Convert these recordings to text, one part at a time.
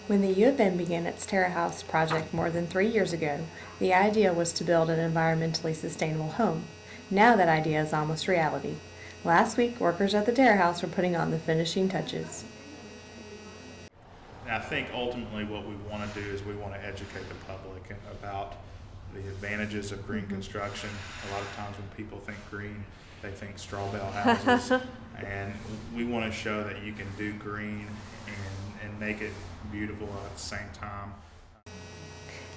When the U of M began its Terra House project more than 3 years ago, the idea was to build an environmentally sustainable home. Now that idea is almost reality. Last week, workers at the Terra House were putting on the finishing touches. And I think ultimately what we want to do is we want to educate the public about the advantages of green construction. A lot of times when people think green, they think straw bale houses. And we want to show that you can do green and make it beautiful at the same time.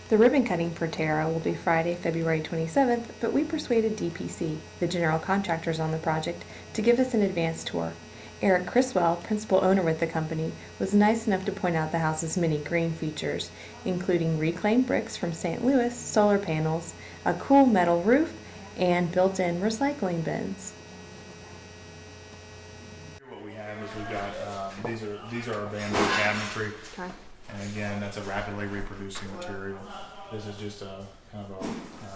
The ribbon cutting for Terra will be Friday, February 27th, but we persuaded DPC, the general contractors on the project, to give us an advance tour. Eric Criswell, principal owner with the company, was nice enough to point out the house's many green features, including reclaimed bricks from St. Louis, solar panels, a cool metal roof, and built-in recycling bins. What we have is we've got these are our bamboo cabinetry, Okay. and again that's a rapidly reproducing material. This is just a kind of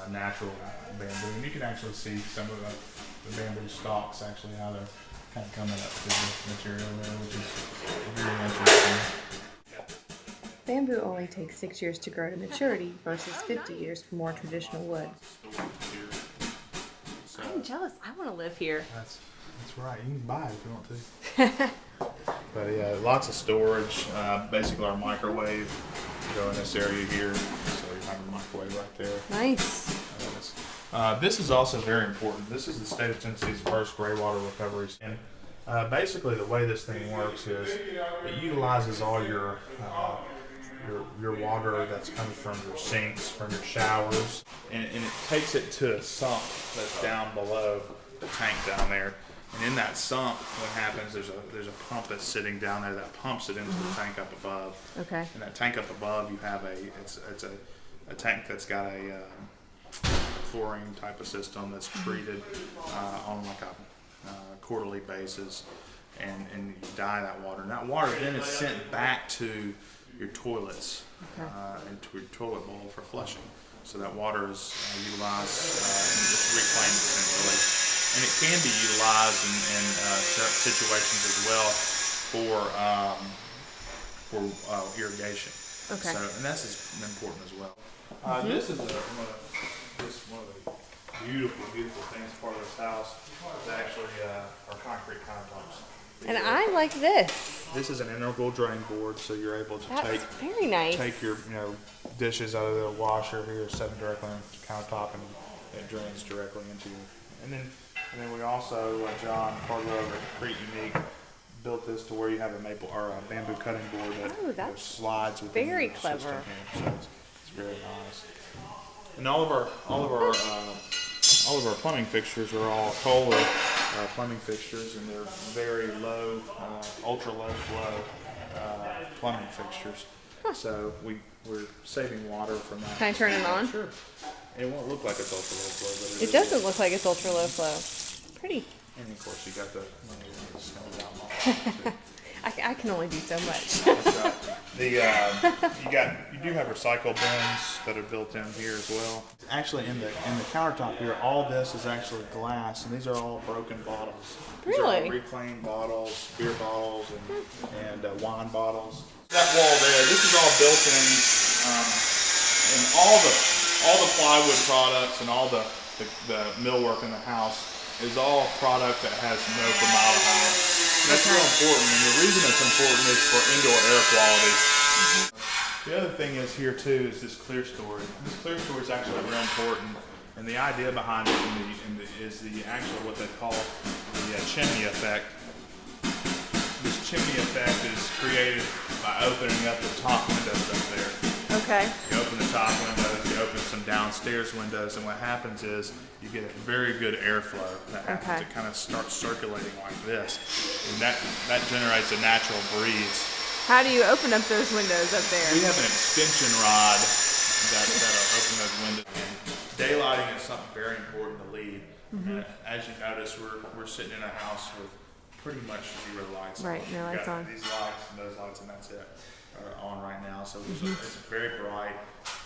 a natural bamboo, and you can actually see some of the bamboo stalks actually how they're kind of coming up through the material there, which is very interesting. Bamboo only takes 6 years to grow to maturity versus 50 years for more traditional wood. I'm jealous. I want to live here. That's right. You can buy it if you want to. But yeah, lots of storage. Basically, our microwave go in this area here, so you have a microwave right there. Nice. This is also very important. This is the state of Tennessee's first gray water recovery. And basically, the way this thing works is it utilizes all your water that's coming from your sinks, from your showers, and it takes it to a sump that's down below the tank down there. And in that sump, what happens? There's a pump that's sitting down there that pumps it into the tank up above. Okay. And that tank up above, you have it's a tank that's got a chlorine type of system that's treated on like a quarterly basis, and you dye that water. And that water then is sent back to your toilets and to your toilet bowl for flushing. So that water is utilized and it's reclaimed essentially. And it can be utilized in situations as well for irrigation. Okay. So, and that's important as well. This is one of the beautiful things part of this house. Is actually our concrete countertops. And I like this. This is an integral drain board, so you're able to That's very nice. take your dishes out of the washer here, set them directly on the countertop, and it drains directly into you. And then we also, John Carlo over at Crete Unique built this to where you have a maple or a bamboo cutting board that slides with very clever. So it's very nice. And all of our plumbing fixtures are all Kohler plumbing fixtures, and they're very low, ultra low flow plumbing fixtures. So we're saving water from that. Can I turn it on? Sure. It won't look like it's ultra low flow, but It doesn't look like it's ultra low flow. Pretty. And of course you got the I can only do so much. You do have recycle bins that are built in here as well. Actually, in the countertop here, all this is actually glass, and these are all broken bottles. These Really? are all reclaimed bottles, beer bottles, and wine bottles. That wall there, this is all built in, and all the plywood products and all the millwork in the house is all product that has no formaldehyde. That's real important, and the reason it's important is for indoor air quality. The other thing is here too is this clear storage. This clear storage is actually real important, and the idea behind it is the actual what they call the chimney effect. This chimney effect is created by opening up the top windows up there. Okay. You open the top windows, you open some downstairs windows, and what happens is you get a very good airflow that happens. It kind of starts circulating like this, and that generates a natural breeze. How do you open up those windows up there? We have an extension rod that'll open those windows. And daylighting is something very important to lead. As you notice, we're sitting in a house with pretty much zero lights. Right, no lights on. These lights and those lights, and that's it. Are on right now, so it's very bright.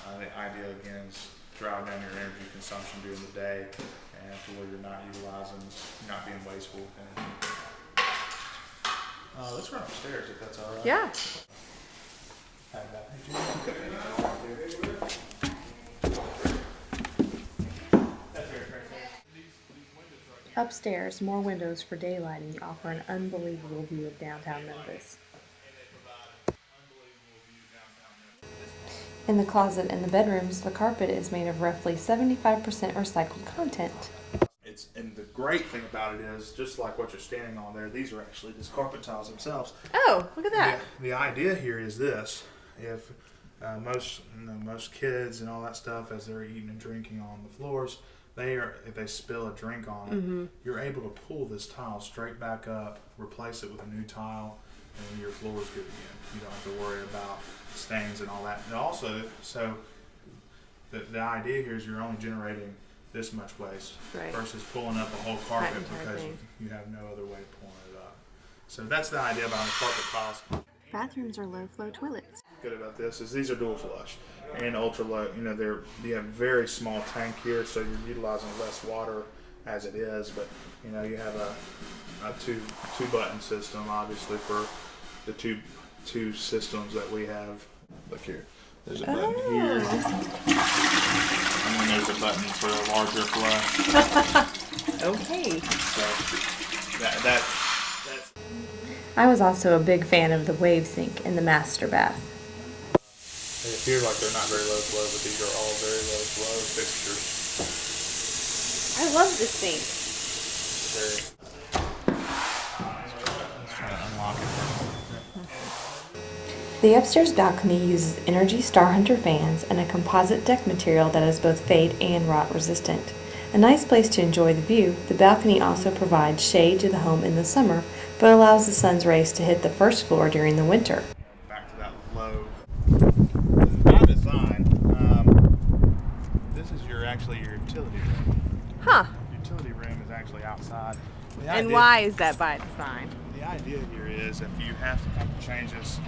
The idea again is drive down your energy consumption during the day, and to where you're not being wasteful. Let's run upstairs if that's all right. Yeah. Have Upstairs, more windows for daylighting offer an unbelievable view of downtown Memphis. In the closet and the bedrooms, the carpet is made of roughly 75% recycled content. And the great thing about it is, just like what you're standing on there, these are actually just carpet tiles themselves. Oh, look at that. The idea here is this: if most kids and all that stuff, as they're eating and drinking on the floors, if they spill a drink on it, you're able to pull this tile straight back up, replace it with a new tile, and your floor is good again. You don't have to worry about stains and all that. And also, so the idea here is you're only generating this much waste versus pulling up a whole carpet because you have no other way of pulling it up. So that's the idea behind the carpet tiles. Bathrooms are low-flow toilets. Good about this is these are dual flush and ultra low. You know, you have a very small tank here, so you're utilizing less water as it is. But you know, you have a two button system, obviously, for the two systems that we have. Look here, there's a button here, and then there's a button for a larger flush. Okay. So that's. I was also a big fan of the wave sink and the master bath. They appear like they're not very low flow, but these are all very low flow fixtures. I love this sink. Let's try to unlock it. The upstairs balcony uses Energy Star Hunter fans and a composite deck material that is both fade and rot resistant. A nice place to enjoy the view, the balcony also provides shade to the home in the summer, but allows the sun's rays to hit the first floor during the winter. Back to that low. By design, this is actually your utility room. Huh. Utility room is actually outside. And why is that by design? The idea here is if you have to kind of change this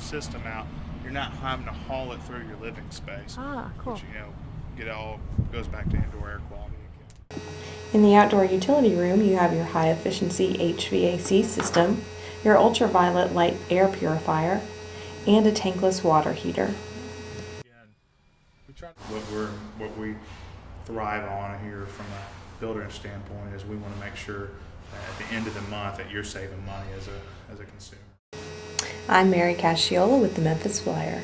system out, you're not having to haul it through your living space. Ah, cool. Which, it all goes back to indoor air quality again. In the outdoor utility room, you have your high-efficiency HVAC system, your ultraviolet light air purifier, and a tankless water heater. Again, what we thrive on here from a builder standpoint is we want to make sure that at the end of the month that you're saving money as a consumer. I'm Mary Casciola with the Memphis Flyer.